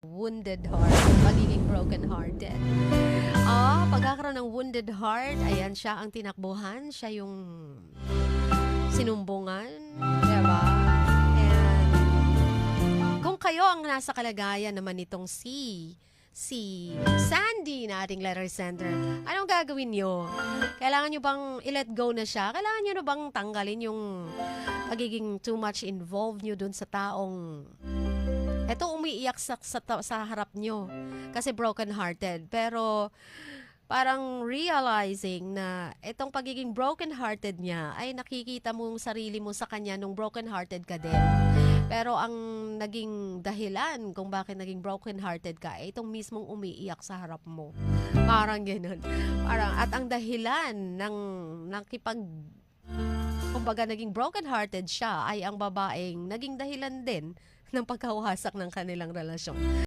Wounded heart, pagiging broken hearted. Pagkakaroon ng wounded heart, ayan siya ang tinakbuhan, siya yung sinumbungan, diba? And kung kayo ang nasa kalagayan naman nitong si Sandy na ating letter sender, anong gagawin nyo? Kailangan nyo bang i-let go na siya? Kailangan nyo na bang tanggalin yung pagiging too much involved nyo dun sa taong eto umiiyak sa harap nyo kasi broken hearted, pero parang realizing na itong pagiging broken hearted niya ay nakikita mong sarili mo sa kanya nung broken hearted ka din. Pero ang naging dahilan kung bakit naging broken hearted ka ay itong mismong umiiyak sa harap mo. Parang ganoon. At ang dahilan ng kumbaga naging broken hearted siya ay ang babaeng naging dahilan din ng pagkawasak ng kanilang relasyon.